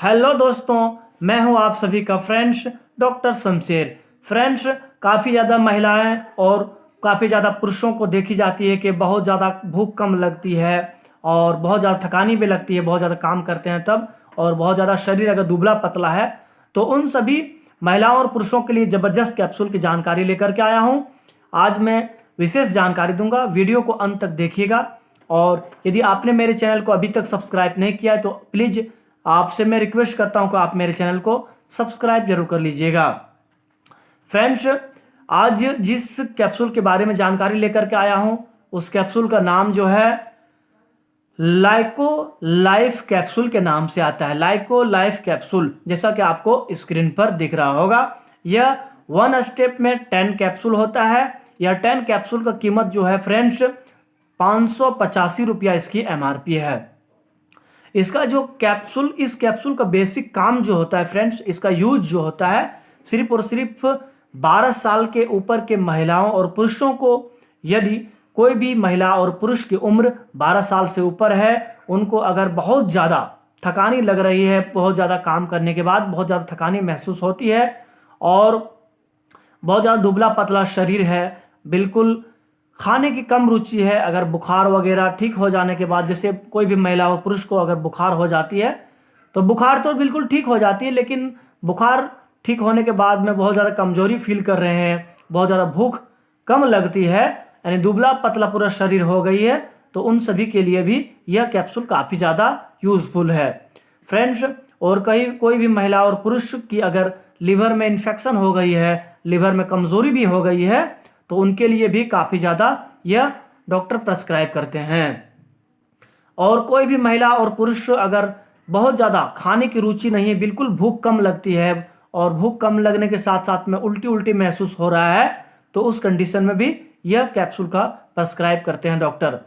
Hello दोस्तों, मैं हूं आप सभी का फ्रेंड्स डॉक्टर शमशेर। फ्रेंड्स, काफ़ी ज़्यादा महिलाएं और काफ़ी ज़्यादा पुरुषों को देखी जाती है कि बहुत ज़्यादा भूख कम लगती है और बहुत ज़्यादा थकानी भी लगती है, बहुत ज़्यादा काम करते हैं तब, और बहुत ज़्यादा शरीर अगर दुबला पतला है तो उन सभी महिलाओं और पुरुषों के लिए ज़बरदस्त कैप्सूल की जानकारी लेकर के आया हूँ। आज मैं विशेष जानकारी दूंगा, वीडियो को अंत तक देखिएगा। और यदि आपने मेरे चैनल को अभी तक सब्सक्राइब नहीं किया है तो प्लीज़ आपसे मैं रिक्वेस्ट करता हूं कि आप मेरे चैनल को सब्सक्राइब जरूर कर लीजिएगा। फ्रेंड्स, आज जिस कैप्सूल के बारे में जानकारी लेकर के आया हूं उस कैप्सूल का नाम जो है लाइको लाइफ कैप्सूल के नाम से आता है। लाइको लाइफ कैप्सूल, जैसा कि आपको स्क्रीन पर दिख रहा होगा, यह 1 स्टेप में 10 कैप्सूल होता है। यह 10 कैप्सूल का कीमत जो है फ्रेंड्स 585 रुपया इसकी MRP है। इसका जो कैप्सूल, इस कैप्सूल का बेसिक काम जो होता है फ्रेंड्स, इसका यूज जो होता है सिर्फ और सिर्फ 12 साल के ऊपर के महिलाओं और पुरुषों को, यदि कोई भी महिला और पुरुष की उम्र 12 साल से ऊपर है, उनको अगर बहुत ज़्यादा थकानी लग रही है, बहुत ज़्यादा काम करने के बाद बहुत ज़्यादा थकानी महसूस होती है और बहुत ज़्यादा दुबला पतला शरीर है, बिल्कुल खाने की कम रुचि है, अगर बुखार वगैरह ठीक हो जाने के बाद, जैसे कोई भी महिला और पुरुष को अगर बुखार हो जाती है तो बुखार तो बिल्कुल ठीक हो जाती है, लेकिन बुखार ठीक होने के बाद में बहुत ज़्यादा कमजोरी फील कर रहे हैं, बहुत ज़्यादा भूख कम लगती है, यानी दुबला पतला पूरा शरीर हो गई है, तो उन सभी के लिए भी यह कैप्सूल काफ़ी ज़्यादा यूज़फुल है फ्रेंड्स। और कहीं कोई भी महिला और पुरुष की अगर लीवर में इन्फेक्शन हो गई है, लीवर में कमजोरी भी हो गई है, तो उनके लिए भी काफ़ी ज़्यादा यह डॉक्टर प्रेस्क्राइब करते हैं। और कोई भी महिला और पुरुष अगर बहुत ज़्यादा खाने की रुचि नहीं है, बिल्कुल भूख कम लगती है और भूख कम लगने के साथ साथ में उल्टी उल्टी महसूस हो रहा है, तो उस कंडीशन में भी यह कैप्सूल का प्रेस्क्राइब करते हैं डॉक्टर।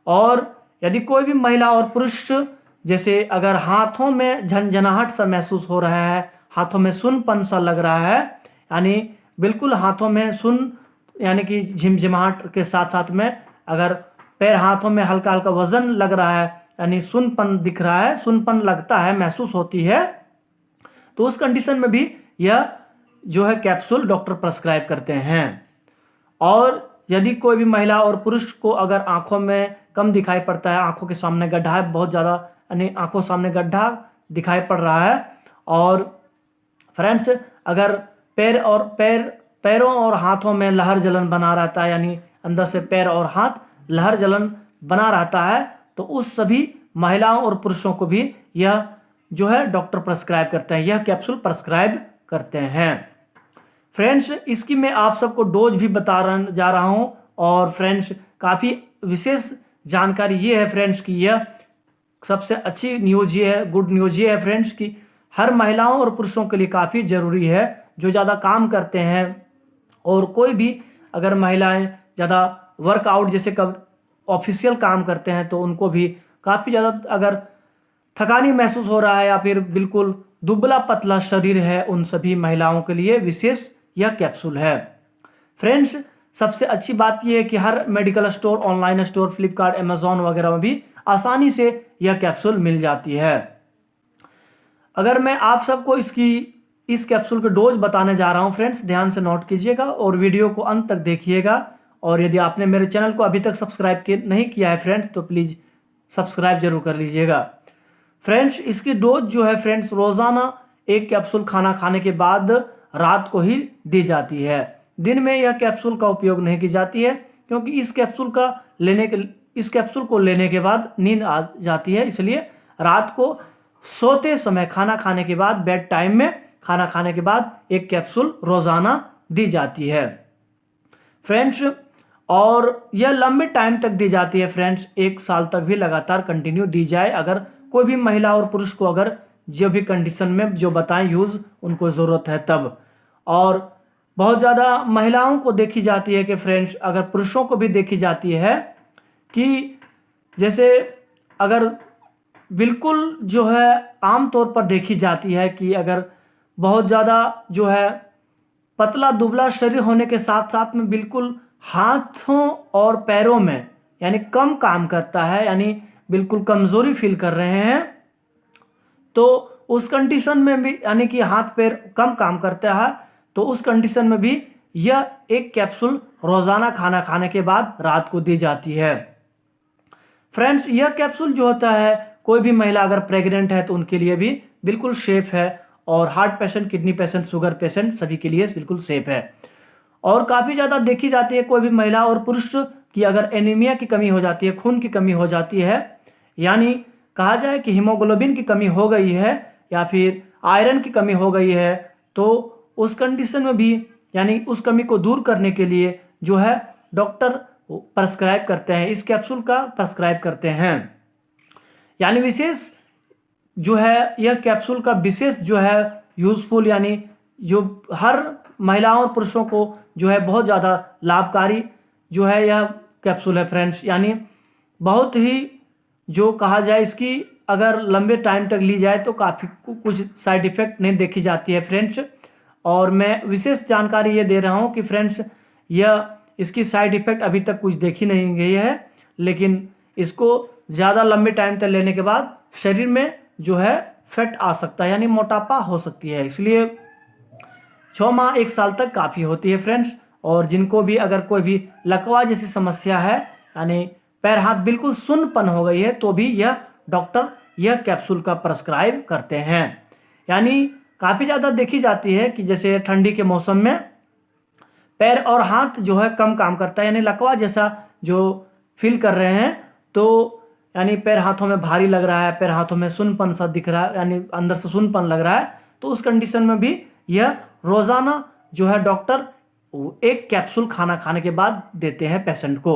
और यदि कोई भी महिला और पुरुष, जैसे अगर हाथों में झंझनाहट सा महसूस हो रहा है, हाथों में सुनपन सा लग रहा है, यानी बिल्कुल हाथों में सुन, यानी कि झिमझिमाहट के साथ साथ में अगर पैर हाथों में हल्का हल्का वजन लग रहा है, यानी सुनपन दिख रहा है, सुनपन लगता है, महसूस होती है, तो उस कंडीशन में भी यह जो है कैप्सूल डॉक्टर प्रेस्क्राइब करते हैं। और यदि कोई भी महिला और पुरुष को अगर आंखों में कम दिखाई पड़ता है, आंखों के सामने गड्ढा है बहुत ज़्यादा, यानी आंखों सामने गड्ढा दिखाई पड़ रहा है, और फ्रेंड्स अगर पैरों और हाथों में लहर जलन बना रहता है, यानी अंदर से पैर और हाथ लहर जलन बना रहता है, तो उस सभी महिलाओं और पुरुषों को भी यह जो है डॉक्टर प्रेस्क्राइब करते हैं, यह कैप्सूल प्रेस्क्राइब करते हैं फ्रेंड्स। इसकी मैं आप सबको डोज भी जा रहा हूं। और फ्रेंड्स, काफ़ी विशेष जानकारी ये है फ्रेंड्स कि यह सबसे अच्छी न्यूज़ ये है, गुड न्यूज़ ये है फ्रेंड्स कि हर महिलाओं और पुरुषों के लिए काफ़ी ज़रूरी है जो ज़्यादा काम करते हैं, और कोई भी अगर महिलाएं ज़्यादा वर्कआउट जैसे कब ऑफिशियल काम करते हैं तो उनको भी काफ़ी ज़्यादा अगर थकानी महसूस हो रहा है या फिर बिल्कुल दुबला पतला शरीर है, उन सभी महिलाओं के लिए विशेष यह कैप्सूल है फ्रेंड्स। सबसे अच्छी बात यह है कि हर medical store, online store, Flipkart, Amazon वगैरह में भी आसानी से यह कैप्सूल मिल जाती है। अगर मैं आप सबको इस कैप्सूल के डोज बताने जा रहा हूं फ्रेंड्स, ध्यान से नोट कीजिएगा और वीडियो को अंत तक देखिएगा। और यदि आपने मेरे चैनल को अभी तक सब्सक्राइब नहीं किया है फ्रेंड्स, तो प्लीज़ सब्सक्राइब जरूर कर लीजिएगा फ्रेंड्स। इसकी डोज जो है फ्रेंड्स, रोज़ाना 1 कैप्सूल खाना खाने के बाद रात को ही दी जाती है। दिन में यह कैप्सूल का उपयोग नहीं की जाती है, क्योंकि इस कैप्सूल को लेने के बाद नींद आ जाती है, इसलिए रात को सोते समय खाना खाने के बाद, बेड टाइम में खाना खाने के बाद 1 कैप्सूल रोज़ाना दी जाती है फ्रेंड्स। और यह लंबे टाइम तक दी जाती है फ्रेंड्स, 1 साल तक भी लगातार कंटिन्यू दी जाए, अगर कोई भी महिला और पुरुष को अगर जो भी कंडीशन में जो बताएं यूज़ उनको ज़रूरत है तब। और बहुत ज़्यादा महिलाओं को देखी जाती है कि फ्रेंड्स, अगर पुरुषों को भी देखी जाती है कि जैसे अगर बिल्कुल जो है आम तौर पर देखी जाती है कि अगर बहुत ज़्यादा जो है पतला दुबला शरीर होने के साथ साथ में बिल्कुल हाथों और पैरों में यानी कम काम करता है, यानी बिल्कुल कमज़ोरी फील कर रहे हैं, तो उस कंडीशन में भी यानी कि हाथ पैर कम काम करता है, तो उस कंडीशन में भी यह एक कैप्सूल रोज़ाना खाना खाने के बाद रात को दी जाती है। फ्रेंड्स, यह कैप्सूल जो होता है, कोई भी महिला अगर प्रेग्नेंट है तो उनके लिए भी बिल्कुल सेफ है, और heart patient, kidney patient, sugar patient सभी के लिए बिल्कुल सेफ है। और काफ़ी ज़्यादा देखी जाती है कोई भी महिला और पुरुष की अगर एनीमिया की कमी हो जाती है, खून की कमी हो जाती है, यानी कहा जाए कि हीमोग्लोबिन की कमी हो गई है या फिर आयरन की कमी हो गई है, तो उस कंडीशन में भी यानी उस कमी को दूर करने के लिए जो है डॉक्टर प्रेस्क्राइब करते हैं, इस कैप्सूल का प्रेस्क्राइब करते हैं। यानी विशेष जो है यह कैप्सूल का विशेष जो है यूज़फुल, यानी जो हर महिलाओं और पुरुषों को जो है बहुत ज़्यादा लाभकारी जो है यह कैप्सूल है फ्रेंड्स। यानी बहुत ही जो कहा जाए, इसकी अगर लंबे टाइम तक ली जाए तो काफ़ी कुछ साइड इफ़ेक्ट नहीं देखी जाती है फ्रेंड्स। और मैं विशेष जानकारी ये दे रहा हूँ कि फ्रेंड्स, यह इसकी साइड इफ़ेक्ट अभी तक कुछ देखी नहीं गई है, लेकिन इसको ज़्यादा लंबे टाइम तक लेने के बाद शरीर में जो है फैट आ सकता है, यानी मोटापा हो सकती है। इसलिए 6 माह 1 साल तक काफ़ी होती है फ्रेंड्स। और जिनको भी अगर कोई भी लकवा जैसी समस्या है, यानी पैर हाथ बिल्कुल सुन्नपन हो गई है, तो भी यह डॉक्टर यह कैप्सूल का प्रेस्क्राइब करते हैं। यानी काफ़ी ज़्यादा देखी जाती है कि जैसे ठंडी के मौसम में पैर और हाथ जो है कम काम करता है, यानी लकवा जैसा जो फील कर रहे हैं, तो यानी पैर हाथों में भारी लग रहा है, पैर हाथों में सुन्नपन सा दिख रहा है, यानी अंदर से सुन्नपन लग रहा है, तो उस कंडीशन में भी यह रोज़ाना जो है डॉक्टर एक कैप्सूल खाना खाने के बाद देते हैं पेशेंट को।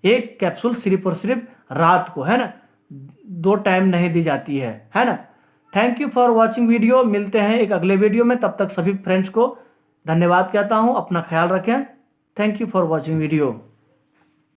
एक कैप्सूल सिर्फ और सिर्फ रात को, है ना, 2 टाइम नहीं दी जाती है ना। Thank you for watching video. मिलते हैं एक अगले वीडियो में, तब तक सभी फ्रेंड्स को धन्यवाद कहता हूँ। अपना ख्याल रखें। Thank you for watching video.